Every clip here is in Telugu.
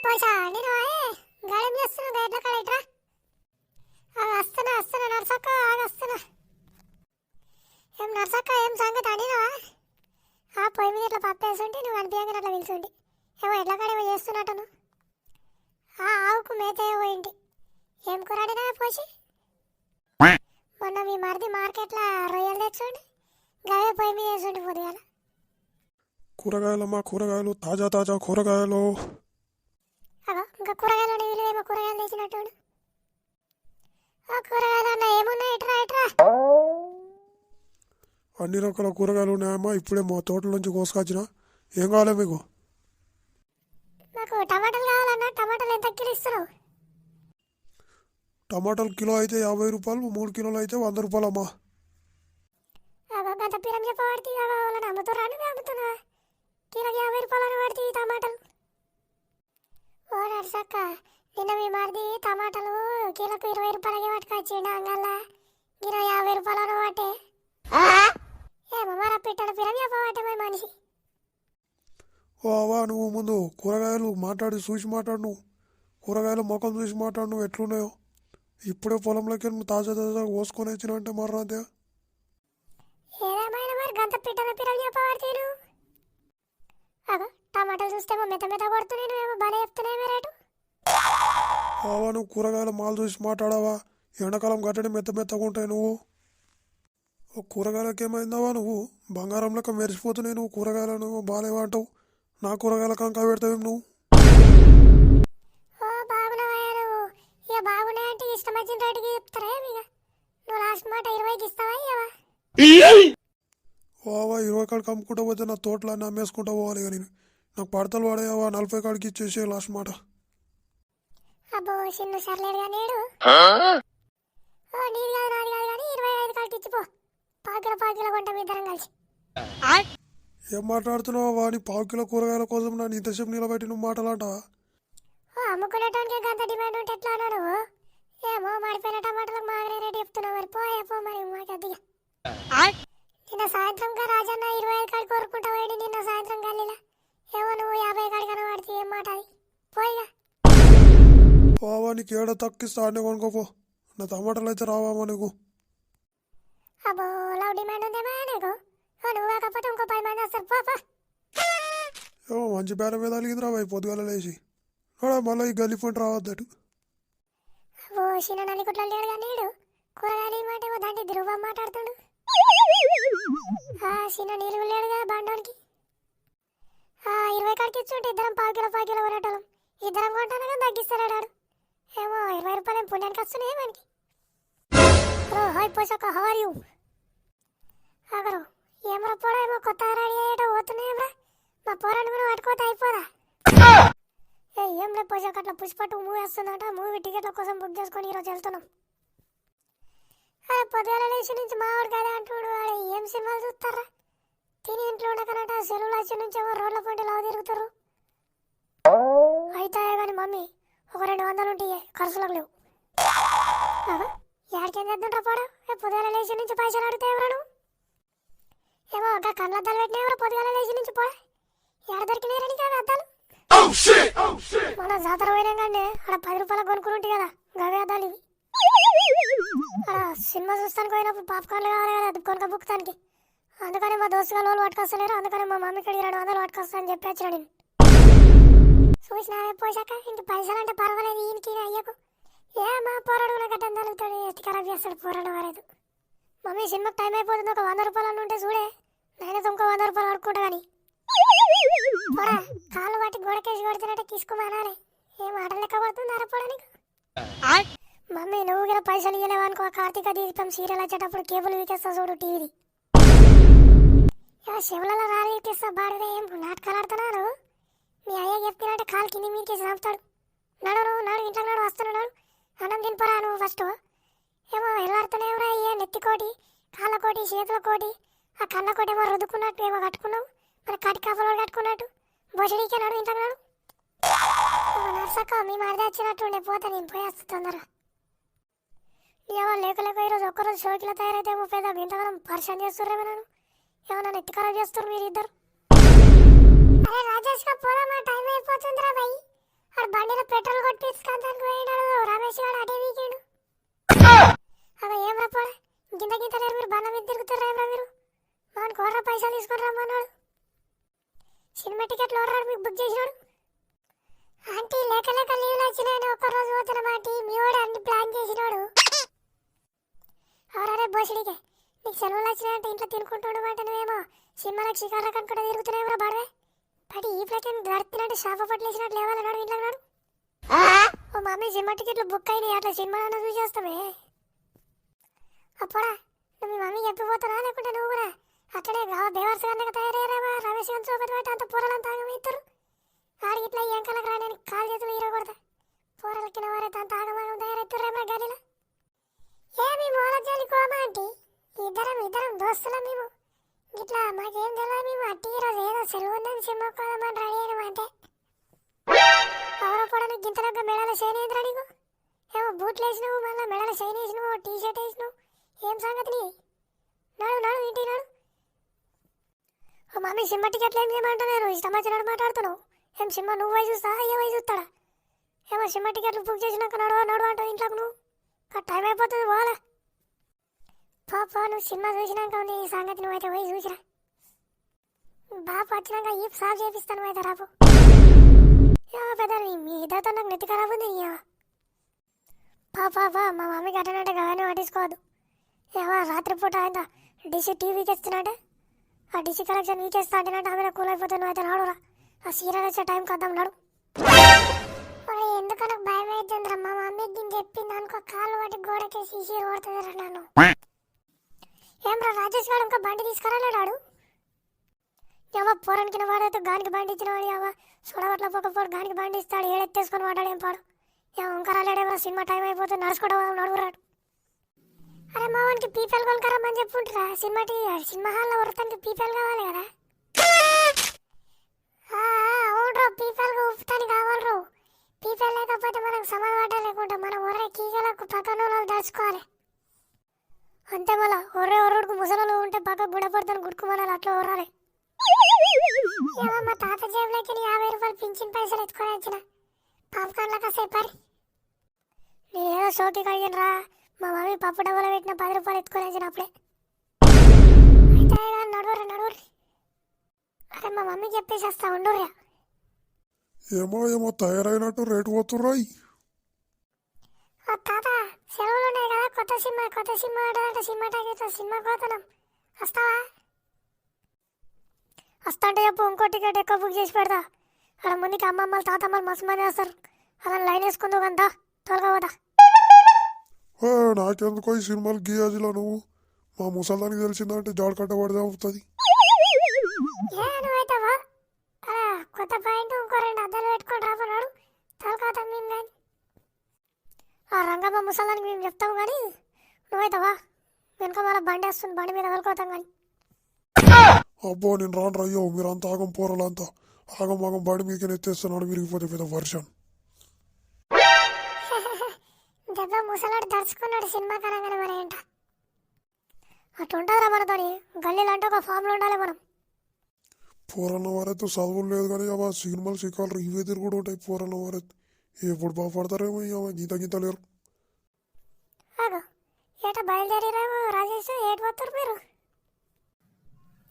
పోచా నేను గాయం చేస్తున్నా గైడ్ల కడైట్రా వస్తున్నా నర్సక్క వస్తున్నా ఏం నర్సక్క ఏం సంగతి అడినవా ఆ పొయ్యి మీద ఇట్లా పప్పు వేసుంటే నువ్వు అనిపించగా అట్లా పిలుచుండి ఏమో ఎట్లా కాడేమో చేస్తున్నట్టును ఆ ఆవుకు మేత పోయింటి ఏం కూరడినా పోసి మొన్న మీ మరిది మార్కెట్లో రొయ్యలు తెచ్చుండి గవే పొయ్యి మీద వేసుండి పొద్దుగాల కూరగాయలమ్మా కూరగాయలు తాజా తాజా కూరగాయలు అగో ఇంకా కూరగాయలు వీళ్ళేమో కూరగాయలు తెచ్చినట్టు కూరగాయలు అన్న ఏమున్నాయి ఇట్రా అన్ని రకాల కూరగాయలు ఉన్నాయమ్మా ఇప్పుడే మా తోటల నుంచి కోసుకొచ్చిన ఏం కావాలి మీకు నాకు టమాటాలు కావాలన్నా టమాటాలు ఎంత కిలో ఇస్తున్నావు టమాటాలు కిలో అయితే 50 రూపాయలు 3 కిలోలు అయితే 100 రూపాయలు అమ్మా గంత పిరం చెప్పబడితే వాళ్ళని అమ్ముతురాను అమ్ముతున్నా కిలోకి 50 రూపాయలు పడితే టమాటాలు ఓ నర్సక్క నిన్న మీ మరిది టమాటాలు కిలోకి 20 రూపాయలకి పట్టుకొచ్చిండు అంగల్లా కిలో 50 రూపాయలు పట్టే ఏమో మరి పిట్టడు పిరం చెప్పబట్టే మరి మనిషి ఓ అవా నువ్వు ముందు కూరగాయలు మాట్లాడి చూసి మాట్లాడు నువ్వు కూరగాయలు ముఖం చూసి మాట్లాడు నువ్వు ఎట్లున్నాయో ఇప్పుడే పొలంలోకి నువ్వు తాజా తాజా కోసుకొని వచ్చిన అంటే మర్రాదే ఏదేమైనా మరి గంత పిట్టల పిరం చెప్పబడితే నువ్వు అగో టమాటాలు చూస్తే మెత్త మెత్త కొడుతున్నాయి నువ్వేమో భలే చెప్తున్నాయి రేటు అవా నువ్వు కూరగాయల మాలు చూసి మాట్లాడావా ఎండాకాలం గట్టడి మెత్తగా ఉంటాయి నువ్వు కూరగాయలకు ఏమైందావా నువ్వు బంగారం లెక్క మెరిసిపోతున్నాయి నువ్వు కూరగాయలు నువ్వు బాగాలేవంటావు నా కూరగాయల కంకా పెడతావేం నువ్వు ఓ బాగున్నావయ్యా నువ్వు ఇక బాగున్నాయంటే ఇష్టం వచ్చిన రేటుకి చెప్తారా ఇక నువ్వు లాస్ట్ మాట 20కి ఇస్తావా ఇవ్వవా ఓ అవా 20 కాడికి అమ్ముకుంటా పోతే నా తోటలన్నీ అమ్మేసుకుంటా పోవాలి ఇక నేను నాకు పడతలు పడేవా 40 కాడికి ఇచ్చేసే లాస్ట్ మాట అబ్బో చిన్ను సర్లేడుగా నేడు ఓ నీది కాదు నాది కాదు కానీ 25 కాడికి ఇచ్చిపో పాకిల కొంటాం ఇద్దరం కలిసి ఏం మాట్లాడుతున్నావు వాని 1/2 కిలో కూరగాయల కోసం నన్ను ఇంతసేపు నిలబెట్టి నువ్వు మాట్లాడంటావా ఓ అమ్ముకునేటానికి అంత డిమాండ్ ఉంటే ఎట్లా అన్నాడు ఏమో మాడిపోయిన టమాటాలకు మాగనే రేటు చెప్తున్నావు మరి పో మరి మాకు అదిగా నిన్న సాయంత్రం రాజన్న 25 కాడికి కోరుకుంటా పోయి నిన్న సాయంత్రం గల్లీలా ఏమో నువ్వు 50 కాడికి అనబడితే ఏం మాట అది పోయిగా ఓవా నీకు ఏడో తక్కిస్తా అన్నీ కొనుక్కోపో నా టమాటాలు అయితే రావామా నీకు అబ్బో లవ్ డిమాండ్ ఉందేమా నీకు నువ్వు కాకపోతే ఇంకో 10 మంది వస్తారు పో ఏమో మంచి బేరం మీద అలిగిందిరా పోయి పొద్దుగాల లేచి మళ్ళీ ఈ గల్లీ పంట రావద్దటు ఓ చిన్న నల్లికుట్ల లేడుగా నీడు కూరగాయలు ఏమంటే దాంట్లో ధ్రువం మాట్లాడుతాడు చిన్న నీళ్ళు లేడుగా బండోనికి 20 కాడికి ఇచ్చుంటే ఇద్దరం 1/2 కిలో కొనేటోళ్ళం ఇద్దరం కొంటాను కానీ తగ్గిస్తాడు ఏమో 20 రూపాయలు ఏం పుణ్యానికి వస్తున్నాయి మనకి ఓ హాయ్ పోషక హౌ ఆర్ యూ అగరు ఏమరా పోడా ఏమో కొత్త రెడీ అయ్యేటో పోతున్నాయేమ్రా మా పోరాన్ని కూడా పట్టుకోతే అయిపోదా ఏం లేదు పోషక అట్లా పుష్పట్టు మూవీ వస్తుందంట మూవీ టికెట్ల కోసం బుక్ చేసుకొని ఈరోజు వెళ్తున్నాం పొద్దుగాల లేచి నుంచి మావాడు కదా అంటున్నాడు వాడు ఏం సినిమాలు చూస్తారా తిని ఇంట్లో ఉండకనట సెలవులు వచ్చి నుంచి ఏమో రోడ్ల పంట లావు తిరుగుతారు అయితే కానీ మమ్మీ ఒక 200 ఉంటాయి ఖర్చులకు లేవు ఏడికేం చేద్దాం పోడా పొద్దుగాల లేచి నుంచి పైసలు అడిగితే ఎవరు ఏమో ఒక కళ్ళద్దాలు పెట్టినా ఎవరో పొద్దుగాల లేచి నుంచి పోడా ఏడ దొరికినారని కాదు అద్దాలు మన జాతర పోయినా కానీ అక్కడ 10 రూపాయలు కొనుక్కుంటే కదా గవే అద్దాలు ఇవి అక్కడ సినిమా చూస్తానికి పోయినప్పుడు పాప్కార్న్లు కావాలి కదా అది కొనుక బుక్తానికి అందుకని మా దోస్తు వాళ్ళు పట్టుకొస్తలేరు అందుకని మా మమ్మీ కడిగి 200 పట్టుకొస్తా అని చెప్పి వచ్చాడు నేను చూసినా పోసాక ఇంక పైసలు అంటే పర్వాలేదు ఈయనకి అయ్యకు ఏ మా పోరాడు నాకు అడ్డం తలుగుతాడు ఎత్తి ఖరాబ్ చేస్తాడు పోరాడు వారేదు మమ్మీ సినిమాకి టైం అయిపోతుంది ఒక 100 రూపాయలు ఉంటే చూడే నేనైతే ఇంకో 100 రూపాయలు అడుక్కుంటా కానీ పోరా కాళ్ళు పట్టి గోడకేసి కొడుతున్నట్టే తీసుకోమనాలి ఏం ఆటలు లెక్క పడుతుంది అరపోవడానికి మమ్మీ నువ్వు కూడా పైసలు ఇవ్వలేవనుకో కార్తీక దీపం సీరియల్ వచ్చేటప్పుడు కేబుల్ వీకేస్తా చూడు టీవీది శివులలో రాళ్ళు ఇప్పిస్తా బాడదే ఏం నాటకాలు ఆడుతున్నారు మీ అయ్య చెప్తున్నట్టే కాలు కింది మీదకి చంపుతాడు నడు ఇంట్లో నడు వస్తున్నాడు అన్నం తినిపరా నువ్వు ఫస్ట్ ఏమో ఎల్లాడుతూనే ఎవరా అయ్యే నెత్తికోటి కాళ్ళ కోటి చేతుల కోటి ఆ కళ్ళ కోటి ఏమో రుద్దుకున్నట్టు ఏమో కట్టుకున్నావు మరి కటి కాపలు కట్టుకున్నట్టు బొసడికే నడు ఇంట్లో నడు నర్సక్క మీ మరిది వచ్చినట్టుండే పోతే నేను పోయేస్తా తొందరగా ఏమో లేక ఈరోజు ఒక్కరోజు షోకిలో తయారైతే పెద్ద ఇంతకాలం పరిచయం చేస్తుర్రేమో నన్ను ఏమన్నా నెత్తి ఖరాబ్ చేస్తారు మీరు ఇద్దరు అరే రాజేష్ గా పోదామా టైం అయిపోతుందిరా భయ్ అక్కడ ఆడు బండిలో పెట్రోల్ కొట్టించుకుంటానికి పోయినాడు రమేష్ గారు అటే వీకెండ్. అవి ఏం రప్పోడా గింత గింత లేరు మీరు బండ మీద తిరుగుతారా ఏమరా మీరు మన కోట్ల పైసలు తీసుకొని రమ్మన్నాడు. సినిమా టికెట్లు ఓడరాడు మీకు బుక్ చేసినాడు. ఆంటీ లేక లేక లీవ్లు వచ్చినాయని ఒక్కరోజు పోతున్న మాటి మీ వాడు అన్ని ప్లాన్ చేసినాడు. అవరే బోసిడికే నీకు సెలవులు వచ్చినాయంటే ఇంట్లో తినుకుంటుండు మాట నువ్వేమో సినిమాలకు షికార్లకు అనుకుంటే తిరుగుతున్నాయేమరా బాడవే పడి ఈ ప్లేట్ దడుతున్నట్టు షాప పట్లేసినట్టు లేవాలన్నాడు ఇంట్లో నాడు. ఓ మమ్మీ సినిమా టికెట్లు బుక్ అయినాయి అట్లా సినిమా చూసేస్తామే. అప్పుడా నువ్వు మీ మమ్మీ చెప్పిపోతున్నా లేకుంటే నువ్వు కూడా అట్లనే బేవర్స్ కన్నా తయారయ్యారా రమేష్ గారి సోపతి బట్టి అంత పూరలంతా ఆగమిస్తారు. ఆడికి ఇట్లా ఎంకలకు రాని కాలు చేతులు ఈరకూడదా పూరలకిన వారైతే అంత ఆగమాగం తయారవుతారేమో గదిలో. ఏమి మూలజాలి కోమా ఆంటీ ఇద్దరం దోస్తులం మేము ఇట్లా మాకేం తెలియదు మేము అట్టి ఈరోజు ఏదో సెలవు ఉందని సినిమా కోదామని రెడీ అయినాం అంటే. ఎవరో కూడా నీకు గింతలొక్క మెడల షైన్ అయిందిరా నీకు ఏమో బూట్లు వేసినావు మళ్ళీ మెడల షైన్ వేసినావు టీ షర్ట్ వేసినావు ఏం సంగతి నీ నడు ఇంటి నడు. ఓ మమ్మీ సినిమా టికెట్లు ఏం చేయమంటున్నారు ఇష్టం వచ్చినట్టు మాట్లాడుతున్నావు. ఏం సినిమా నువ్వు వయసు చూస్తావా ఏ వయసు చూస్తాడా ఏమో సినిమా టికెట్లు బుక్ చేసినాక నడు అంటావు ఇంట్లోకి నువ్వు టైం అయిపోతుంది పోవాలా పాప నువ్వు సినిమా చూసినాక ఉంది ఈ సంగతి నువ్వైతే పోయి చూసిరా బాపు వచ్చినాక ఈ సాఫ్ చేపిస్తాను అయితే రాపు పెద్ద మీ ఇద్దరితో నాకు నెత్తి ఖరాబ్ ఉంది పాప మా మమ్మీకి అటనంటే కానీ పట్టించుకోవద్దు ఏమో రాత్రిపూట ఆయన డిసి టీవీకి ఇస్తున్నట్టే ఆ డిసి కలెక్షన్ వీకేస్తా అంటేనంటే ఆమె కూల్ అయిపోతే నువ్వు అయితే నాడురా ఆ సీరియల్ వచ్చే టైంకి వద్దాం నాడు. ఎందుకు నాకు భయం అవుతుందిరా మా మమ్మీకి దీన్ని చెప్పింది అనుకో కాళ్ళు పట్టి గోడకేసి ఈసీరు కొడుతుందిరా నన్ను. ఏమ్రా రాజేష్ గారు ఇంకా బండి తీసుకురాలేడాడు ఏమో పోరానికి వాడైతే గానికి బండి ఇచ్చిన వాడు ఏమో చూడవట్ల పోకపోడు గానికి బండి ఇస్తాడు ఏడెత్తేసుకొని వాడాడు ఏం పాడు ఏమో ఇంకా రాలేడేమో సినిమా టైం అయిపోతే నడుచుకోవడం నడుగురాడు. అరే మా వానికి పీపీఎల్ కొనుక్కరమ్మని చెప్పుంటారా సినిమా హాల్లో వరతానికి పీపీఎల్ కావాలి కదా. అవునరా పీపీఎల్ ఉప్పుతానికి కావాలరు పీపీఎల్ లేకపోతే మనకు సమాధానం లేకుండా మనం ఒర్రే కీగలకు పక్కన వాళ్ళు దడుచుకోవాలి అంతే మళ్ళా ఒర్రుడుకు ముసలు ఉంటే పక్క బుడపడతాను గుడుకుమనాలి అట్లా ఒర్రాలి. ఏమో మా తాత జేబులోకి 50 రూపాయలు పింఛన్ పైసలు ఎత్తుకొని వచ్చిన పాపకాన్లో కాసేపారి నేనేదో షోకి కడిగినరా మా మమ్మీ పప్పు డబ్బులు పెట్టిన 10 రూపాయలు ఎత్తుకొని వచ్చిన అప్పుడే అయితే నడువురి అరే మా మమ్మీ చెప్పేసి వస్తా ఉండుర్రా. ఏమో తయారైనట్టు రేటు పోతుర్రాయి. తాత సెలవులు ఉన్నాయి కదా కొత్త సినిమా ఆడాలంటే సినిమా టాకీతో సినిమా పోతున్నాం వస్తావా. వస్తా అంటే చెప్పు ఇంకో టికెట్ ఎక్కువ బుక్ చేసి పెడతా అక్కడ ముందుకి అమ్మమ్మలు తాతమ్మలు మస్తు మంది వస్తారు అలా లైన్ వేసుకుందు కంతా త్వరగా పోదా. నాకెందుకో ఈ సినిమాలు గీయాజిలో నువ్వు మా ముసల్దానికి తెలిసిందంటే జాడు కట్ట పడితే అవుతుంది. నువ్వైతావా కొత్త పాయింట్ ఇంకో 2 అద్దాలు పెట్టుకొని రాబోనాడు తలకాత మేము కానీ ఆ రంగమ్మ ముసలానికి మేము చెప్తాం కానీ నువ్వైతావా వెనుక మళ్ళీ బండి వస్తుంది బండి మీద వెళ్ళిపోతాం కానీ. అబ్బో నేను రాను రయ్యో మీరంతా ఆగం పోరలంతా ఆగం బండి మీకు ఎత్తేస్తున్నాడు విరిగిపోతే పెద్ద వర్షం. దెబ్బ ముసలాడు దర్చుకున్నాడు సినిమా కనగానే మరి ఏంట అటు ఉంటుందిరా మనతోని గల్లీలు అంటే ఒక ఫామ్లో ఉండాలి మనం. పూరన్న వారైతే చదువులు లేదు కానీ అవ సినిమాలు సికాలు ఇవే తిరుగుడు ఉంటాయి పూరన్న వారైతే ఎప్పుడు బాగుపడతారేమో ఇవ గీత లేరు. ఆగో ఏట బయలుదేరారేమో రాజేష్ ఏటు పోతారు మీరు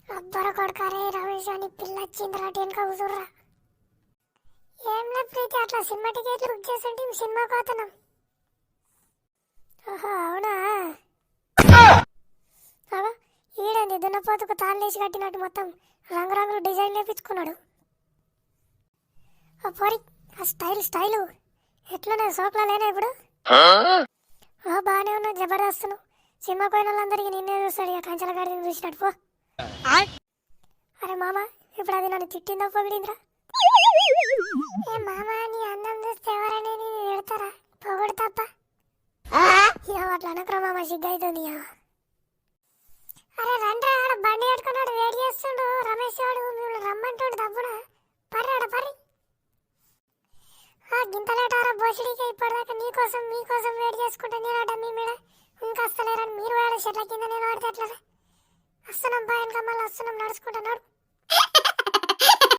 అబ్బర కొడకారే రమేష్ అని పిల్ల వచ్చిందిరా వెనుక కూతుర్రా. ఏం లేదు ప్రీతి అట్లా సినిమా టికెట్లు బుక్ చేస్తుంటే సినిమా పోతున్నాం. ఓహో అవునా అగో ఈడండి దున్నపోతుకు తాళ్ళేసి కట్టినట్టు మొత్తం రంగురంగులు డిజైన్ వేపించుకున్నాడు. పోరి ఆ స్టైలు ఎట్లున్నా సోకులా లేనా ఇప్పుడు బాగానే ఉన్నావు జబర్దస్త్ సినిమా పోయిన వాళ్ళందరికీ నిన్నే చూస్తాడు ఇక కంచెల గాడిని చూసినట్టు పో. అరే మామ ఇప్పుడు అది నన్ను తిట్టిందో పొగిడిందిరా. ఏ మామ నీ అందం చూస్తే ఎవరైనా నేను పెడతారా పొగడు తప్ప అట్లా అనకరా మామ సిగ్గైతుంది. అరే రండి ఆడ బండి కట్టుకున్నాడు వేడి చేస్తుండు రమేష్ వాడు మిమ్మల్ని రమ్మంటాడు దబ్బున పర్రాడ పరి గింతలేటారా బోసిడికి ఇప్పటిదాకా మీకోసం వేడి చేసుకుంటే నేను ఆడ మీ మీద ఇంకా వస్తలేరని మీరు వేడ చెట్ల కింద నేను ఆడితే ఎట్లా వస్తున్నాం బాయనక మళ్ళీ వస్తున్నాం నడుచుకుంటా నడు.